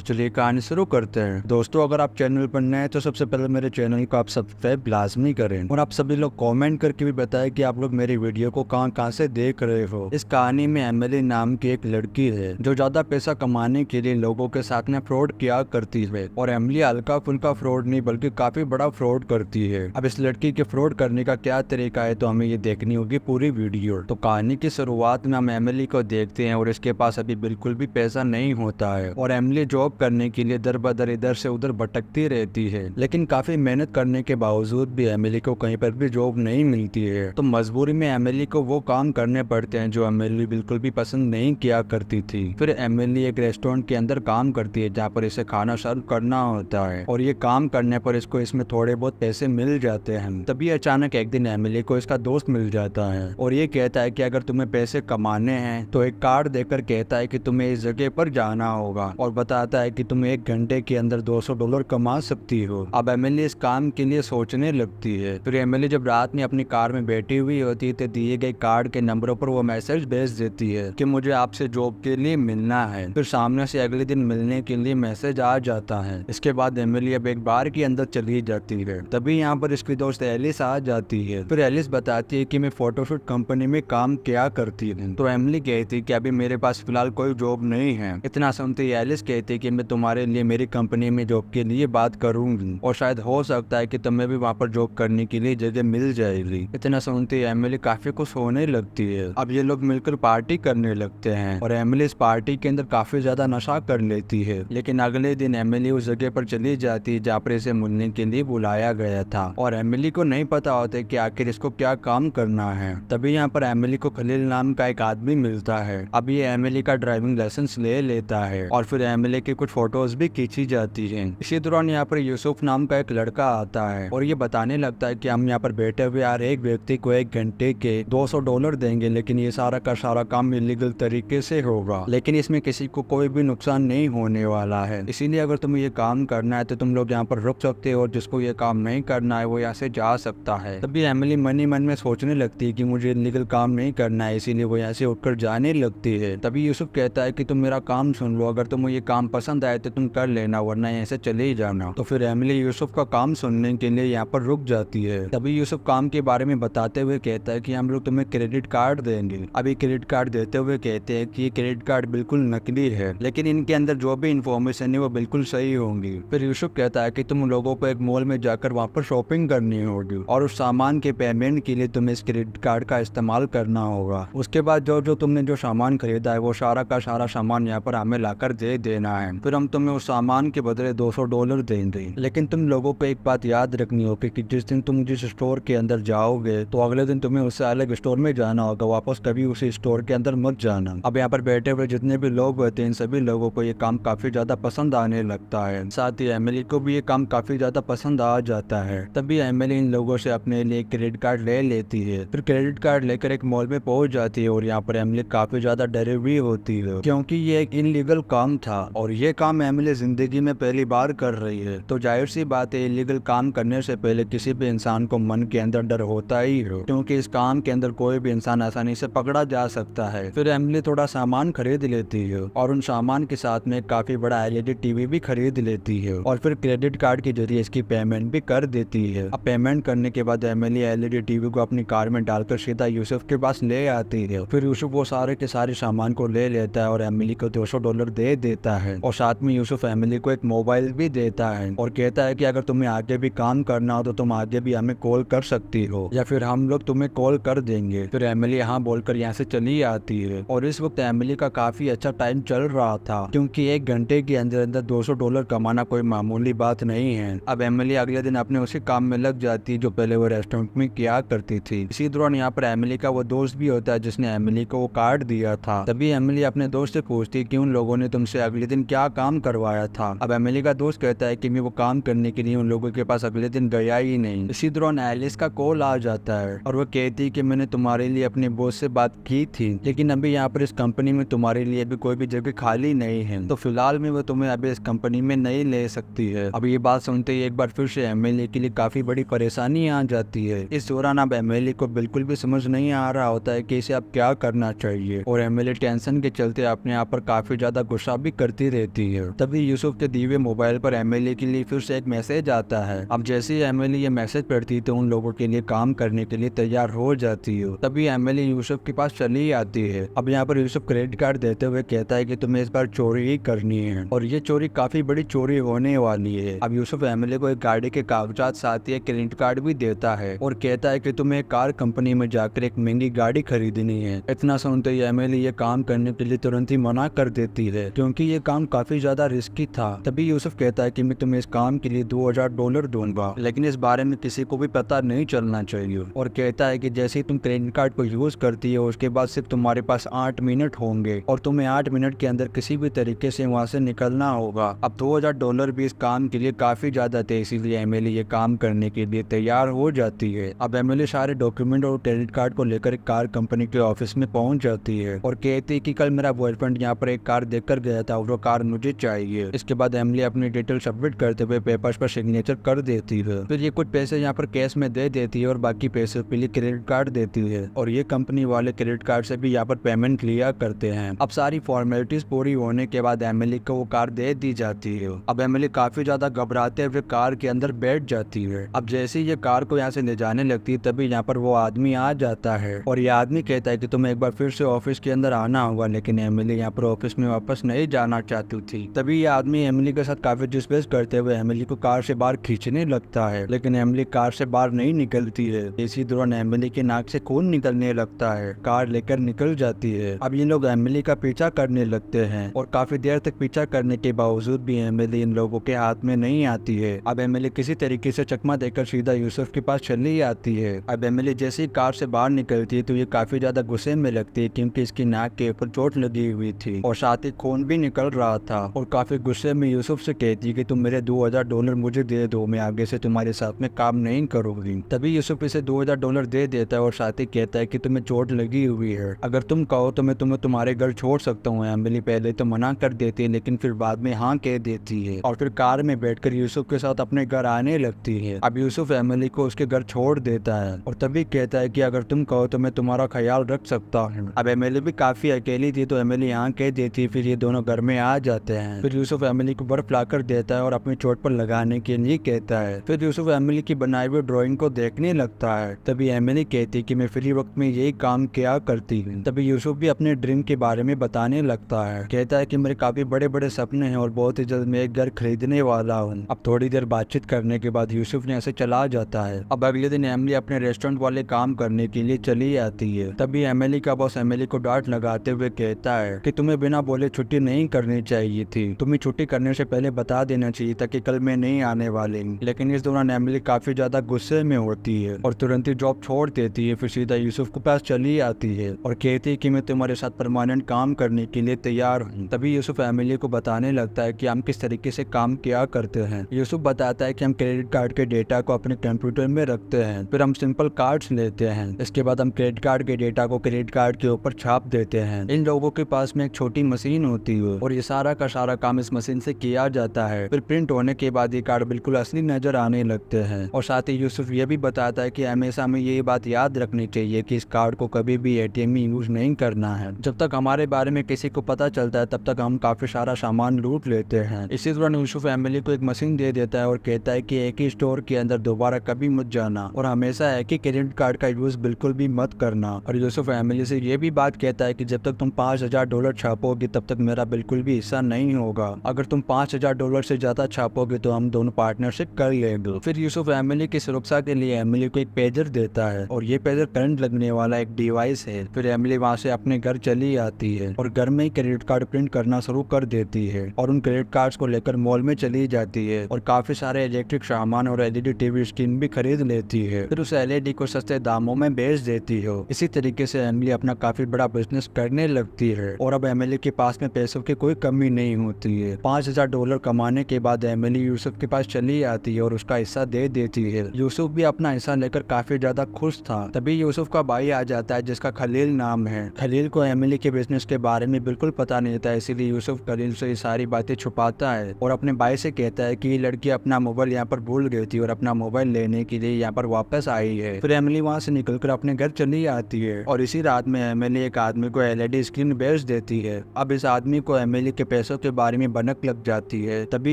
चलिए कहानी शुरू करते हैं। दोस्तों, अगर आप चैनल पर नए हैं तो सबसे पहले मेरे चैनल को आप सब्सक्राइब लाजमी करें और आप सभी लोग कमेंट करके भी बताएं कि आप लोग मेरी वीडियो को कहां कहां से देख रहे हो। इस कहानी में एमिली नाम की एक लड़की है जो ज्यादा पैसा कमाने के लिए लोगों के साथ में फ्रॉड किया करती है। और एमिली हल्का फुल्का फ्रॉड नहीं बल्कि काफी बड़ा फ्रॉड करती है। अब इस लड़की के फ्रॉड करने का क्या तरीका है तो हमें ये देखनी होगी पूरी वीडियो। तो कहानी की शुरुआत में हम एमिली को देखते हैं और इसके पास अभी बिल्कुल भी पैसा नहीं होता है और एमिली जॉब करने के लिए दर बदर इधर से उधर भटकती रहती है। लेकिन काफी मेहनत करने के बावजूद भी एमिली को कहीं पर भी जॉब नहीं मिलती है। तो मजबूरी में एमिली को वो काम करने पड़ते हैं जो एमिली बिल्कुल भी पसंद नहीं किया करती थी। फिर एमिली एक रेस्टोरेंट के अंदर काम करती है जहाँ पर इसे खाना सर्व करना होता है और ये काम करने पर इसको इसमें थोड़े बहुत पैसे मिल जाते हैं। तभी अचानक एक दिन एमिली को इसका दोस्त मिल जाता है और ये कहता है कि अगर तुम्हें पैसे कमाने हैं तो एक कार्ड देकर कहता है कि तुम्हें इस जगह पर जाना होगा और बताता है कि तुम 1 घंटे के अंदर $200 कमा सकती हो। अब एमिली इस काम के लिए सोचने लगती है। फिर एमिली जब रात में अपनी कार में बैठी हुई होती है तो दिए गए कार्ड के नंबरों पर वो मैसेज भेज देती है कि मुझे आपसे जॉब के लिए मिलना है। फिर सामने से अगले दिन मिलने के लिए मैसेज आ जाता है। इसके बाद एमिली अब एक बार के अंदर चली जाती है। तभी यहाँ पर इसकी दोस्त एलिस आ जाती है। फिर एलिस बताती है कि मैं फोटोशूट कंपनी में काम किया करती हूँ। तो एमिली कहती है कि अभी मेरे पास फिलहाल कोई जॉब नहीं है। इतना सुनते ही एलिस कहती है कि मैं तुम्हारे लिए मेरी कंपनी में जॉब के लिए बात करूंगी और शायद हो सकता है कि तुम्हें भी वहाँ पर जॉब करने के लिए जगह मिल जाएगी। इतना सुनते ही एमिली काफी खुश होने लगती है। अब ये लोग मिलकर पार्टी करने लगते हैं और एमिली इस पार्टी के अंदर काफी ज्यादा नशा कर लेती है। लेकिन अगले दिन एमिली उस जगह पर चली जाती है जहाँ पर इसे मिलने के लिए बुलाया गया था और एमिली को नहीं पता होता कि आखिर इसको क्या काम करना है। तभी यहाँ पर एमिली को खलील नाम का एक आदमी मिलता है। अब ये एमिली का ड्राइविंग लाइसेंस ले लेता है और फिर एमिली की कुछ फोटोज भी खींची जाती हैं। इसी दौरान यहाँ पर यूसुफ नाम का एक लड़का आता है और ये बताने लगता है कि हम यहाँ पर बैठे हुए हर एक व्यक्ति को 1 घंटे के $200 देंगे, लेकिन ये सारा का सारा काम इलीगल तरीके से होगा, लेकिन इसमें किसी को कोई भी नुकसान नहीं होने वाला है। इसीलिए अगर तुम्हें ये काम करना है तो तुम लोग यहाँ पर रुक सकते हो और जिसको ये काम नहीं करना है वो यहाँ से जा सकता है। तभी एमिली मन ही मन में सोचने लगती है कि मुझे इलीगल काम नहीं करना है, इसीलिए वो यहाँ से उठकर जाने लगती है। तभी यूसुफ कहता है कि तुम मेरा काम सुन लो, अगर तुम्हें ये काम पसंद आए तो तुम कर लेना वरना यहाँ से चले ही जाना। तो फिर एमिली यूसुफ का काम सुनने के लिए यहाँ पर रुक जाती है। तभी यूसुफ काम के बारे में बताते हुए कहता है कि हम लोग तुम्हें क्रेडिट कार्ड देंगे। अभी क्रेडिट कार्ड देते हुए कहते हैं कि ये क्रेडिट कार्ड बिल्कुल नकली है, लेकिन इनके अंदर जो भी इंफॉर्मेशन है वो बिल्कुल सही होंगी। फिर यूसुफ कहता है कि तुम लोगों को एक मॉल में जाकर वहाँ पर शॉपिंग करनी होगी और उस सामान के पेमेंट के लिए तुम्हें इस क्रेडिट कार्ड का इस्तेमाल करना होगा। उसके बाद जो तुमने जो सामान खरीदा है वो सारा का सारा सामान यहाँ पर हमें लाकर दे देना है। फिर हम तुम्हें उस सामान के बदले $200 देंगे। लेकिन तुम लोगों को एक बात याद रखनी होगी कि जिस दिन तुम जिस स्टोर के अंदर जाओगे तो अगले दिन तुम्हें उससे अलग स्टोर में जाना होगा, वापस कभी उसी स्टोर के अंदर मत जाना। अब यहाँ पर बैठे हुए जितने भी लोग होते हैं इन सभी लोगों को ये काम काफी ज्यादा पसंद आने लगता है। साथ ही एमिली को भी ये काम काफी ज्यादा पसंद आ जाता है। तभी एमिली इन लोगों से अपने लिए क्रेडिट कार्ड ले लेती है। फिर क्रेडिट कार्ड लेकर एक मॉल में पहुंच जाती है और यहाँ पर एमिली काफी ज्यादा डरी हुई होती है क्योंकि ये एक इनलीगल काम था और ये काम एमिली जिंदगी में पहली बार कर रही है। तो जाहिर सी बात है इलीगल काम करने से पहले किसी भी इंसान को मन के अंदर डर होता ही है क्योंकि इस काम के अंदर कोई भी इंसान आसानी से पकड़ा जा सकता है। फिर एमिली थोड़ा सामान खरीद लेती है और उन सामान के साथ में काफी बड़ा एलईडी टीवी भी खरीद लेती है और फिर क्रेडिट कार्ड के जरिए इसकी पेमेंट भी कर देती है। अब पेमेंट करने के बाद एमिली एलईडी टीवी को अपनी कार में डालकर सीधा यूसुफ के पास ले आती है। फिर यूसुफ वो सारे के सारे सामान को ले लेता है और एमिली को $200 दे देता है और साथ में यूसुफ एमिली को एक मोबाइल भी देता है और कहता है कि अगर तुम्हें आगे भी काम करना हो तो तुम आगे भी हमें कॉल कर सकती हो या फिर हम लोग तुम्हें कॉल कर देंगे। फिर एमिली यहाँ बोलकर यहाँ से चली आती है और इस वक्त एमिली का काफी अच्छा टाइम चल रहा था क्योंकि 1 घंटे के अंदर अंदर $200 कमाना कोई मामूली बात नहीं है। अब एमिली अगले दिन अपने उसी काम में लग जाती है जो पहले वो रेस्टोरेंट में किया करती थी। इसी दौरान यहाँ पर एमिली का वो दोस्त भी होता है जिसने एमिली को वो कार्ड दिया था। तभी एमिली अपने दोस्त से पूछती है कि उन लोगों ने तुमसे अगले दिन क्या काम करवाया था। अब एमिली का दोस्त कहता है कि मैं वो काम करने के लिए उन लोगों के पास अगले दिन गया ही नहीं। इसी दौरान एलिस का कॉल आ जाता है और वो कहती है कि मैंने तुम्हारे लिए अपने बॉस से बात की थी, लेकिन अभी यहाँ पर इस कंपनी में तुम्हारे लिए भी कोई भी जगह खाली नहीं है, तो फिलहाल में वो तुम्हें अभी इस कंपनी में नहीं ले सकती है। अब ये बात सुनते ही एक बार फिर से एमिली के लिए काफी बड़ी परेशानी आ जाती है। इस दौरान अब एमिली को बिल्कुल भी समझ नहीं आ रहा होता है कि इसे अब क्या करना चाहिए और एमिली टेंशन के चलते अपने आप पर काफी ज्यादा गुस्सा भी करती रहती देती है। तभी यूसुफ के दिए मोबाइल पर एमिली के लिए फिर से एक मैसेज आता है। अब जैसे ही एमिली ये मैसेज पढ़ती है तो उन लोगों के लिए काम करने के लिए तैयार हो जाती है। तभी एमिली यूसुफ के पास चली आती है। अब यहाँ पर यूसुफ क्रेडिट कार्ड देते हुए कहता है कि तुम्हें इस बार चोरी ही करनी है और ये चोरी काफी बड़ी चोरी होने वाली है। अब यूसुफ एमिली को एक गाड़ी के कागजात साथ ही एक क्रेडिट कार्ड भी देता है और कहता है कि तुम्हें कार कंपनी में जाकर एक महंगी गाड़ी खरीदनी है। इतना सुनते ही एमिली ये काम करने के लिए तुरंत ही मना कर देती है क्योंकि ये काम काफी ज्यादा रिस्की था। तभी यूसुफ कहता है कि मैं तुम्हें इस काम के लिए $2000 दूंगा, लेकिन इस बारे में किसी को भी पता नहीं चलना चाहिए। और कहता है कि जैसे ही तुम क्रेडिट कार्ड को यूज करती है उसके बाद सिर्फ तुम्हारे पास 8 मिनट होंगे और तुम्हें 8 मिनट के अंदर किसी भी तरीके से वहाँ से निकलना होगा। अब $2000 भी इस काम के लिए काफी ज्यादा थे, इसीलिए एमिली ये काम करने के लिए तैयार हो जाती है। अब एमिली सारे डॉक्यूमेंट और क्रेडिट कार्ड को लेकर एक कार कंपनी के ऑफिस में पहुंच जाती है और कहती है कि कल मेरा बॉयफ्रेंड यहाँ पर एक कार देखकर गया था और वो कार मुझे चाहिए। इसके बाद एमिली अपनी डिटेल सबमिट करते हुए पेपर्स पर सिग्नेचर कर देती है। फिर ये कुछ पैसे यहाँ पर कैश में दे देती है और बाकी पैसे के लिए क्रेडिट कार्ड देती है और ये कंपनी वाले क्रेडिट कार्ड से भी यहाँ पर पेमेंट लिया करते हैं। अब सारी फॉर्मेलिटीज पूरी होने के बाद एमिली को वो कार दे दी जाती है। अब एमिली काफी ज्यादा घबराते हुए कार के अंदर बैठ जाती है। अब जैसे ही ये कार को यहाँ से ले जाने लगती है तभी यहाँ पर वो आदमी आ जाता है और ये आदमी कहता है कि तुम्हें एक बार फिर से ऑफिस के अंदर आना होगा, लेकिन एमिली यहाँ पर ऑफिस में वापस नहीं जाना चाहती थी। तभी ये आदमी एमिली के साथ काफी डिस्कस करते हुए एमिली को कार से बाहर खींचने लगता है, लेकिन एमिली कार से बाहर नहीं निकलती है। इसी दौरान एमिली के नाक से खून निकलने लगता है, कार लेकर निकल जाती है। अब ये लोग एमिली का पीछा करने लगते हैं और काफी देर तक पीछा करने के बावजूद भी एमिली इन लोगों के हाथ में नहीं आती है। अब एमिली किसी तरीके से चकमा देकर सीधा यूसुफ के पास चली आती है। अब एमिली जैसे ही कार से बाहर निकलती है तो ये काफी ज्यादा गुस्से में लगती है क्योंकि इसकी नाक के ऊपर चोट लगी हुई थी और साथ ही खून भी निकल रहा था और काफी गुस्से में यूसुफ से कहती है कि तुम मेरे $2000 मुझे दे दो, मैं आगे से तुम्हारे साथ में काम नहीं करूंगी। तभी यूसुफ इसे $2000 दे देता है और साथ ही कहता है कि तुम्हें चोट लगी हुई है, अगर तुम कहो तो मैं तुम्हें तुम्हारे घर छोड़ सकता हूँ। एमिली पहले तो मना कर देती है लेकिन फिर बाद में हाँ कह देती है और फिर कार में बैठकर यूसुफ के साथ अपने घर आने लगती है। अब यूसुफ एमिली को उसके घर छोड़ देता है और तभी कहता है कि अगर तुम कहो तो मैं तुम्हारा ख्याल रख सकता हूँ। अब एमिली भी काफी अकेली थी तो एमिली हाँ कह देती है। फिर ये दोनों घर में आ जाते हैं। फिर यूसुफ एमिली को बर्फ लाकर देता है और अपनी चोट पर लगाने के लिए कहता है। फिर यूसुफ एमिली की बनाई हुई ड्राइंग को देखने लगता है। तभी एमिली कहती है कि मैं फ्री वक्त में यही काम किया करती हूँ। तभी यूसुफ भी अपने ड्रीम के बारे में बताने लगता है, कहता है कि मेरे काफी बड़े बड़े सपने हैं और बहुत ही जल्द मैं एक घर खरीदने वाला हूँ। अब थोड़ी देर बातचीत करने के बाद यूसुफ ने ऐसे चला जाता है। अब अगले दिन एमिली अपने रेस्टोरेंट वाले काम करने के लिए चली आती है। तभी एमिली का बॉस एमिली को डांट लगाते हुए कहता है कि तुम्हें बिना बोले छुट्टी नहीं करनी चाहिए थी, तुम्हें छुट्टी करने से पहले बता देना चाहिए ताकि कल मैं नहीं आने वाली। लेकिन इस दौरान एमिली काफी ज्यादा गुस्से में होती है और तुरंत ही जॉब छोड़ देती है। फिर सीधा यूसुफ के पास चली आती है और कहती है कि मैं तुम्हारे साथ परमानेंट काम करने के लिए तैयार हूँ। तभी यूसुफ एमिली को बताने लगता है कि हम किस तरीके से काम किया करते हैं। यूसुफ बताता है कि हम क्रेडिट कार्ड के डेटा को अपने कंप्यूटर में रखते हैं, फिर हम सिंपल कार्ड्स लेते हैं, इसके बाद हम क्रेडिट कार्ड के डेटा को क्रेडिट कार्ड के ऊपर छाप देते हैं। इन लोगों के पास में एक छोटी मशीन होती है और ये सारा का सारा काम इस मशीन से किया जाता है। फिर प्रिंट होने के बाद ये कार्ड बिल्कुल असली नजर आने लगते हैं। और साथ ही यूसुफ ये भी बताता है कि हमेशा हमें ये बात याद रखनी चाहिए कि इस कार्ड को कभी भी एटीएम में यूज नहीं करना है। जब तक हमारे बारे में किसी को पता चलता है तब तक हम काफी सारा सामान लूट लेते हैं। इसी दौरान यूसुफ एमिली को एक मशीन दे देता है और कहता है कि एक ही स्टोर के अंदर दोबारा कभी मत जाना और हमेशा एक ही क्रेडिट कार्ड का यूज बिल्कुल भी मत करना। और यूसुफ एमिली से ये भी बात कहता है कि जब तक तुम $5000 छापोगे तब तक मेरा बिल्कुल भी हिस्सा नहीं होगा, अगर तुम $5000 से ज्यादा छापोगे तो हम दोनों पार्टनरशिप कर लेंगे। फिर यूसुफ एमिली की सुरक्षा के लिए एमिली को एक पेजर देता है और ये पेजर करंट लगने वाला एक डिवाइस है। फिर एमिली वहाँ से अपने घर चली आती है और घर में ही क्रेडिट कार्ड प्रिंट करना शुरू कर देती है और उन क्रेडिट कार्ड्स को लेकर मॉल में चली जाती है और काफी सारे इलेक्ट्रिक सामान और एलईडी टीवी स्क्रीन भी खरीद लेती है। फिर उस एलईडी को सस्ते दामों में बेच देती है। इसी तरीके से एमिली अपना काफी बड़ा बिजनेस करने लगती है और अब एमिली के पास में पैसों की कोई कमी नहीं होती है। $5000 कमाने के बाद एमिली यूसुफ के पास चली आती है और उसका हिस्सा दे देती है। यूसुफ भी अपना हिस्सा लेकर काफी ज्यादा खुश था। तभी यूसुफ का भाई आ जाता है जिसका खलील नाम है। खलील को एमिली के बिजनेस के बारे में बिल्कुल पता नहीं था, इसीलिए यूसुफ खलील से ये सारी बातें छुपाता है और अपने भाई से कहता है कि ये लड़की अपना मोबाइल यहाँ पर भूल गई थी और अपना मोबाइल लेने के लिए यहाँ पर वापस आई है। फिर एमिली वहाँ से निकलकर अपने घर चली आती है और इसी रात में एमिली एक आदमी को एलईडी स्क्रीन बेच देती है। अब इस आदमी को एमिली के पैसे पैसों के बारे में भनक लग जाती है। तभी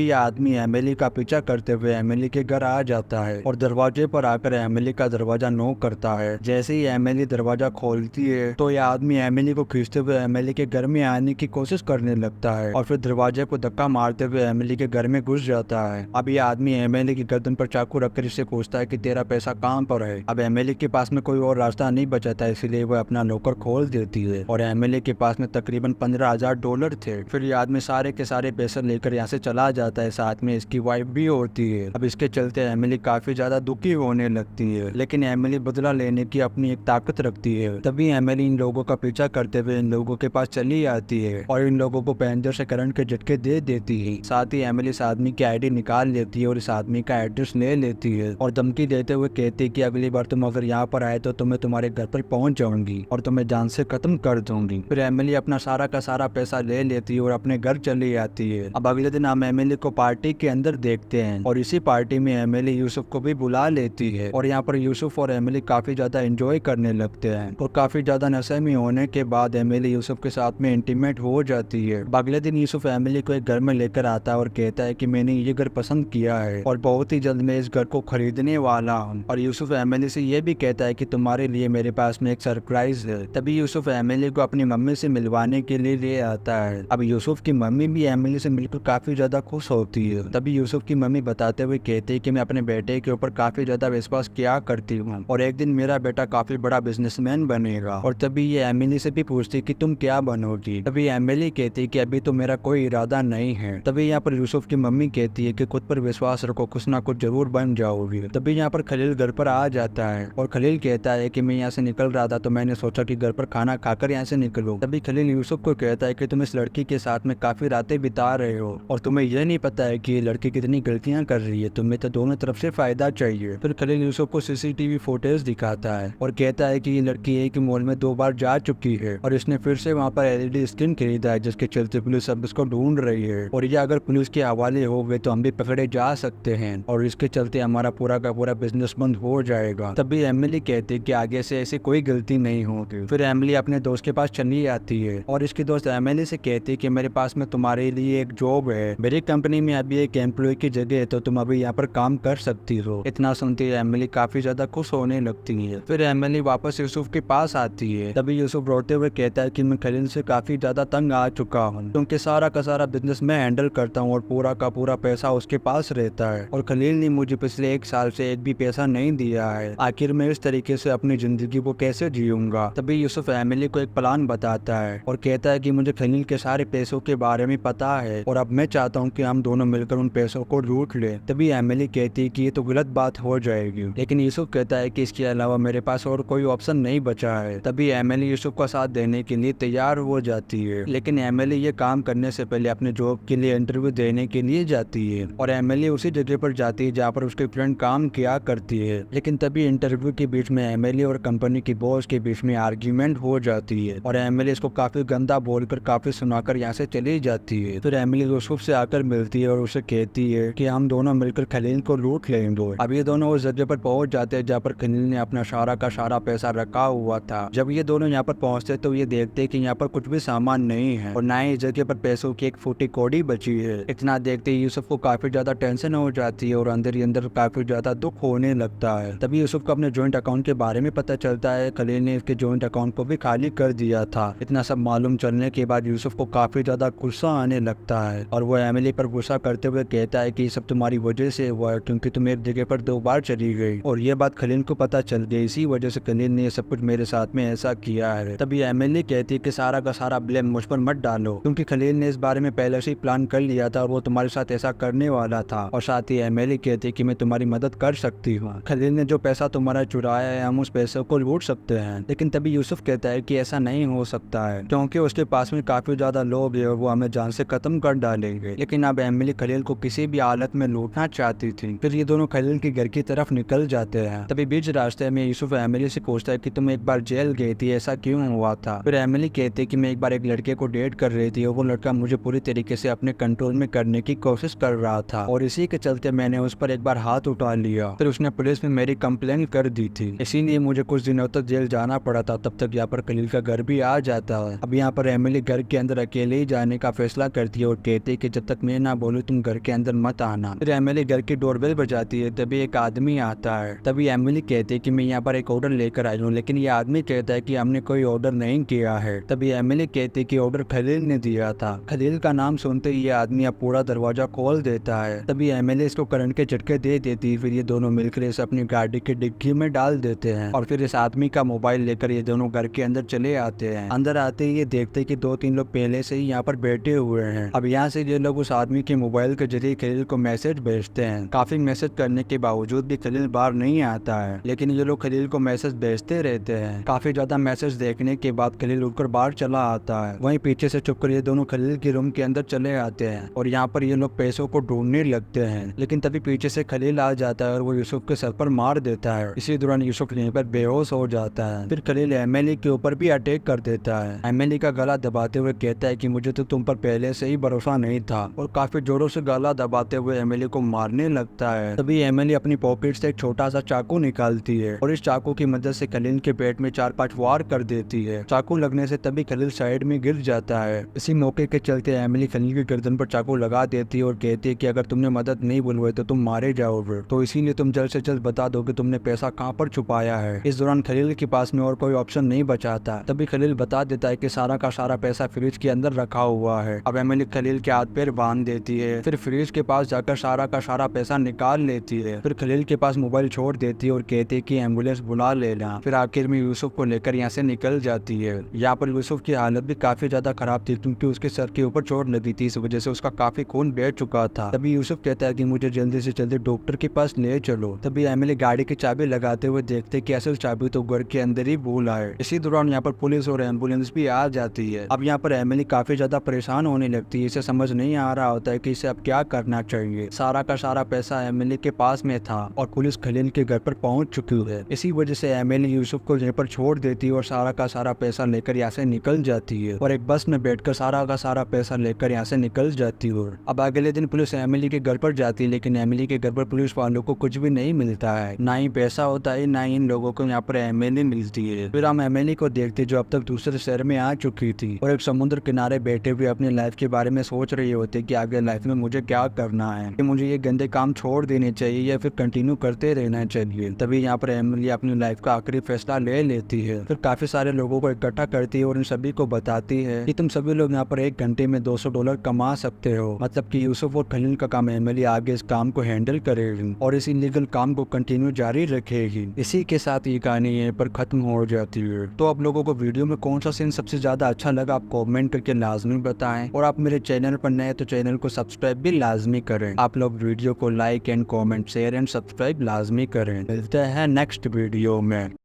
यह आदमी एमिली का पीछा करते हुए एमिली के घर आ जाता है और दरवाजे पर आकर एमिली का दरवाजा नॉक करता है। जैसे ही एमिली दरवाजा खोलती है तो यह आदमी एमिली को खींचते हुए एमिली के घर में आने की कोशिश करने लगता है और फिर दरवाजे को धक्का मारते हुए एमिली के घर में घुस जाता है। अब यह आदमी एमिली की गर्दन पर चाकू रखकर इससे पूछता है कि तेरा पैसा कहाँ पर है। अब एमिली के पास में कोई और रास्ता नहीं बचा था, इसलिए वह अपना लॉकर खोल देती है और एमिली के पास में तकरीबन $15,000 थे। फिर ये आदमी सारे के सारे पैसे लेकर यहाँ से चला जाता है। साथ में इसकी वाइफ भी होती है। अब इसके चलते एमिली काफी ज्यादा दुखी होने लगती है, लेकिन एमिली बदला लेने की अपनी एक ताकत रखती है। तभी एमिली इन लोगों का पीछा करते हुए इन लोगों के पास चली आती है और इन लोगों को पैंजर से करंट के झटके दे देती है। साथ ही एमिली इस आदमी की आईडी निकाल लेती है और इस आदमी का एड्रेस ले लेती है और धमकी देते हुए कहती है कि अगली बार तुम अगर यहाँ पर आए तो तुम्हें तुम्हारे घर पर पहुंच जाऊंगी और तुम्हें जान से खत्म कर दूंगी। फिर एमिली अपना सारा का सारा पैसा ले लेती है और अपने घर चली आती है। अब अगले दिन हम एमिली को पार्टी के अंदर देखते हैं और इसी पार्टी में एमिली यूसुफ को भी बुला लेती है और यहाँ पर यूसुफ और एमिली काफी ज्यादा एंजॉय करने लगते हैं और काफी ज्यादा नशे में होने के बाद एमिली यूसुफ के साथ में इंटीमेट हो जाती है। अगले दिन यूसुफ एमिली को एक घर में लेकर आता है और कहता है कि मैंने ये घर पसंद किया है और बहुत ही जल्द मैं इस घर को खरीदने वाला हूँ। और यूसुफ एमिली से ये भी कहता है कि तुम्हारे लिए मेरे पास में एक सरप्राइज है। तभी यूसुफ एमिली को अपनी मम्मी से मिलवाने के लिए ले आता है। अब यूसुफ की मम्मी भी एमिली से मिलकर काफी ज्यादा खुश होती है। तभी यूसुफ की मम्मी बताते हुए कहती है कि मैं अपने बेटे के ऊपर काफी ज्यादा विश्वास किया करती हूँ और एक दिन मेरा बेटा काफी बड़ा बिजनेसमैन बनेगा। और तभी ये एमिली से भी पूछती कि तुम क्या बनोगी। तभी एमिली कहती कि अभी तो मेरा कोई इरादा नहीं है। तभी यहाँ पर यूसुफ की मम्मी कहती है कि खुद पर विश्वास रखो, कुछ ना कुछ जरूर बन जाओगी। तभी यहाँ पर खलील घर पर आ जाता है और खलील कहता है कि मैं यहाँ से निकल रहा था तो मैंने सोचा कि घर पर खाना खाकर यहाँ से निकलूं। तभी खलील यूसुफ को कहता है कि तुम इस लड़की के साथ में काफी रातें बिता रहे हो और तुम्हें यह नहीं पता है कि ये लड़की कितनी गलतियां कर रही है, तुम्हें तो दोनों तरफ से फायदा चाहिए। फिर खलील यूसुफ को सीसीटीवी फुटेज दिखाता है और कहता है कि ये लड़की एक ही मॉल में 2 बार जा चुकी है और इसने फिर से वहाँ पर एलईडी स्क्रीन खरीदा है, जिसके चलते पुलिस अब इसको ढूंढ रही है और ये अगर पुलिस के हवाले हो गए तो हम भी पकड़े जा सकते हैं और इसके चलते हमारा पूरा का पूरा बिजनेस बंद हो जाएगा। तभी एमिली कहती है कि आगे से ऐसी कोई गलती नहीं होगी। फिर एमिली अपने दोस्त के पास चली आती है और इसकी दोस्त एमिली से कहती है कि मेरे पास में तुम्हारे लिए एक जॉब है, मेरी कंपनी में अभी एक एम्प्लॉय की जगह है तो तुम अभी यहाँ पर काम कर सकती हो। इतना सुनती है एमिली काफी ज्यादा खुश होने लगती है। फिर एमिली वापस यूसुफ के पास आती है। तभी यूसुफ रोते हुए कहता है कि मैं खलील से काफी ज्यादा तंग आ चुका हूँ क्योंकि सारा का सारा बिजनेस मैं हैंडल करता हूँ और पूरा का पूरा पैसा उसके पास रहता है और खलील ने मुझे पिछले 1 साल से एक भी पैसा नहीं दिया है। आखिर मैं इस तरीके से अपनी जिंदगी को कैसे जीऊंगा। तभी यूसुफ एमिली को एक प्लान बताता है और कहता है कि मुझे खलील के सारे पैसों के बारे में पता है और अब मैं चाहता हूँ कि हम दोनों मिलकर उन पैसों को लूट ले। तभी एमिली कहती है कि ये तो गलत बात हो जाएगी, लेकिन यूसुफ कहता है कि इसके अलावा मेरे पास और कोई ऑप्शन नहीं बचा है। तभी एमिली यूसुफ का साथ देने के लिए तैयार हो जाती है, लेकिन एमिली ये काम करने से पहले अपने जॉब के लिए इंटरव्यू देने के लिए जाती है और एमिली उसी जगह पर जाती है जहाँ पर उसके फ्रेंड काम किया करती है। लेकिन तभी इंटरव्यू के बीच में एमिली और कंपनी की बॉस के बीच में आर्ग्यूमेंट हो जाती है और एमिली इसको काफी गंदा बोलकर काफी सुनाकर यहाँ से चली जाती है। फिर एमिली यूसुफ से आकर मिलती है और उसे कहती है कि हम दोनों मिलकर खलील को लूट लेंगे। अब ये दोनों उस जगह पर पहुंच जाते हैं जहाँ पर खलील ने अपना सारा का सारा पैसा रखा हुआ था। जब ये दोनों यहाँ पर पहुंचते तो ये देखते कि यहाँ पर कुछ भी सामान नहीं है और ना ही इस जगह पर पैसों की एक फूटी कौड़ी बची है। इतना देखते ही यूसुफ को काफी ज्यादा टेंशन हो जाती है और अंदर ही अंदर काफी ज्यादा दुख होने लगता है। तभी यूसुफ को अपने जॉइंट अकाउंट के बारे में पता चलता है, खलील ने इसके जॉइंट अकाउंट को भी खाली कर दिया था। इतना सब मालूम चलने के बाद यूसुफ को काफी ज्यादा गुस्सा आने लगता है और वो एमिली पर गुस्सा करते हुए कहता है कि ये सब तुम्हारी वजह से हुआ है क्योंकि तुम एक जगह पर 2 बार चली गई और ये बात खलील को पता चल गई, इसी वजह से खलील ने सब कुछ मेरे साथ में ऐसा किया है। तभी एमिली कहती है कि सारा का सारा ब्लेम मुझ पर मत डालो क्योंकि खलील ने इस बारे में पहले से ही प्लान कर लिया था और वो तुम्हारे साथ ऐसा करने वाला था। और साथ ही एमिली कहती है कि मैं तुम्हारी मदद कर सकती हूँ, खलील ने जो पैसा तुम्हारा चुराया है हम उस पैसे को लूट सकते हैं। लेकिन तभी यूसुफ कहता है कि ऐसा नहीं हो सकता है क्योंकि उसके पास में काफी ज्यादा लोग है और वो हमें जान से खत्म कर डालेंगे। लेकिन अब एमिली खलील को किसी भी हालत में लूटना चाहती थी। फिर ये दोनों खलील के घर की तरफ निकल जाते हैं। तभी बीच रास्ते में यूसुफ एमिली से पूछता है कि तुम एक बार जेल गई थी, ऐसा क्यों हुआ था। फिर एमिली कहती है कि मैं एक बार एक लड़के को डेट कर रही थी और वो लड़का मुझे पूरी तरीके से अपने कंट्रोल में करने की कोशिश कर रहा था और इसी के चलते मैंने उस पर एक बार हाथ उठा लिया। फिर उसने पुलिस में मेरी कंप्लेंट कर दी थी, इसीलिए मुझे कुछ दिनों तक जेल जाना पड़ा था। तब तक यहाँ पर खलील का घर भी आ जाता है। अब यहाँ पर एमिली घर के अंदर अकेले ही जाने का फैसला करती है और कहती है कि जब तक मैं ना बोलूं तुम घर के अंदर मत आना। फिर एमिली घर की डोरबेल बजाती है, तभी एक आदमी आता है। तभी एमिली कहती है कि मैं यहाँ पर एक ऑर्डर लेकर आई हूँ, लेकिन ये आदमी कहता है कि हमने कोई ऑर्डर नहीं किया है। तभी एमिली कहती है कि ऑर्डर खलील ने दिया था। खलील का नाम सुनते ही ये आदमी अब पूरा दरवाजा खोल देता है। तभी एमिली इसको करंट के झटके दे देती है। फिर ये दोनों मिलकर इसे अपनी गाड़ी की डिग्गी में डाल देते हैं और फिर इस आदमी का मोबाइल लेकर ये दोनों घर के अंदर चले आते हैं। अंदर आते ही ये देखते हैं कि 2-3 लोग पहले से ही यहाँ पर बैठे हुए हैं। अब यहाँ से ये लोग उस आदमी के मोबाइल के जरिए खलील को मैसेज भेजते हैं। काफी मैसेज करने के बावजूद भी खलील बाहर नहीं आता है, लेकिन ये लोग खलील को मैसेज भेजते रहते हैं। काफी ज्यादा मैसेज देखने के बाद खलील उठकर बाहर चला आता है। वहीं पीछे से छुपकर ये दोनों खलील के रूम के अंदर चले आते हैं और यहाँ पर ये लोग पैसों को ढूंढने लगते हैं, लेकिन तभी पीछे से खलील आ जाता है और वो यूसुफ के सर पर मार देता है। इसी दौरान यूसुफ यहीं पर बेहोश हो जाता है। फिर खलील एमिली के ऊपर भी अटैक कर देता है। एमिली का गला दबाते हुए कहता है कि मुझे तो तुम पर पहले से ही भरोसा नहीं था, और काफी जोरों से गला दबाते हुए एमिली को मारने लगता है। तभी एमिली अपनी पॉकेट से एक छोटा सा चाकू निकालती है और इस चाकू की मदद से खलील के पेट में 4-5 वार कर देती है। चाकू लगने से तभी खलील साइड में गिर जाता है। इसी मौके के चलते एमिली खलील की गर्दन पर चाकू लगा देती है और कहती है कि अगर तुमने मदद नहीं बुलवाई तो तुम मारे जाओगे, तो इसीलिए तुम जल्द से जल्द बता दो कि तुमने पैसा कहाँ पर छुपाया है। इस दौरान खलील के पास में और कोई ऑप्शन नहीं बचा था। तभी खलील बता देता है कि सारा का सारा पैसा फ्रिज के अंदर रखा हुआ है। अब एमिली खलील के हाथ पैर बांध देती है, फिर फ्रिज के पास जाकर सारा का सारा पैसा निकाल लेती है। फिर खलील के पास मोबाइल छोड़ देती है और कहती है कि एम्बुलेंस बुला लेना। फिर आखिर में यूसुफ को लेकर यहाँ से निकल जाती है। यहाँ पर यूसुफ की हालत भी काफी ज्यादा खराब थी, क्योंकि उसके सर के ऊपर चोट लगी थी, इस वजह से उसका काफी खून बह चुका था। तभी यूसुफ कहता है कि मुझे जल्दी से जल्दी डॉक्टर के पास ले चलो। तभी एमिली गाड़ी की चाबी लगाते हुए देखते कि असल चाबी तो घर के अंदर ही भूल आए। इसी दौरान यहाँ पर पुलिस और एम्बुलेंस भी आ जाती है। अब यहाँ पर एमिली काफी ज्यादा परेशान होने लगती है। इसे समझ नहीं आ रहा होता है कि इसे अब क्या करना चाहिए। सारा का सारा पैसा एमिली के पास में था और पुलिस खलील के घर पर पहुंच चुकी है। इसी वजह से एमिली यूसुफ को यहीं पर छोड़ देती है और सारा का सारा पैसा लेकर यहाँ से निकल जाती है और एक बस में बैठकर सारा का सारा पैसा लेकर यहाँ से निकल जाती है। अब अगले दिन पुलिस एमिली के घर पर जाती है, लेकिन एमिली के घर पर पुलिस वालों को कुछ भी नहीं मिलता है, ना ही पैसा होता है, ना ही इन लोगों को यहाँ पर एमिली मिलती है। फिर हम एमिली को देखते जो अब तक दूसरे शहर में आ चुकी थी और एक समुद्र किनारे बैठे हुए अपनी लाइफ के बारे में सोच रही होती कि आगे लाइफ में मुझे क्या करना है, कि मुझे ये गंदे काम छोड़ देने चाहिए या फिर कंटिन्यू करते रहना चाहिए। तभी यहाँ पर एमिली अपनी लाइफ का आखिरी फैसला ले लेती है। फिर काफी सारे लोगों को इकट्ठा करती है और इन सभी को बताती है कि तुम सभी लोग यहाँ पर 1 घंटे में $200 कमा सकते हो। मतलब कि यूसुफ और खलील का काम एमिली आगे इस काम को हैंडल करेगी और इस इलीगल काम को कंटिन्यू जारी रखेगी। इसी के साथ ये कहानी यहीं पर खत्म हो जाती है। तो आप लोगों को वीडियो में कौन सा सीन सबसे ज्यादा अच्छा लगा आप कमेंट करके लाजमी बताएं, और आप मेरे चैनल पर नए तो चैनल को सब्सक्राइब भी लाजमी करें। आप लोग वीडियो को like and comment share and subscribe लाजमी करें। मिलते हैं नेक्स्ट वीडियो में।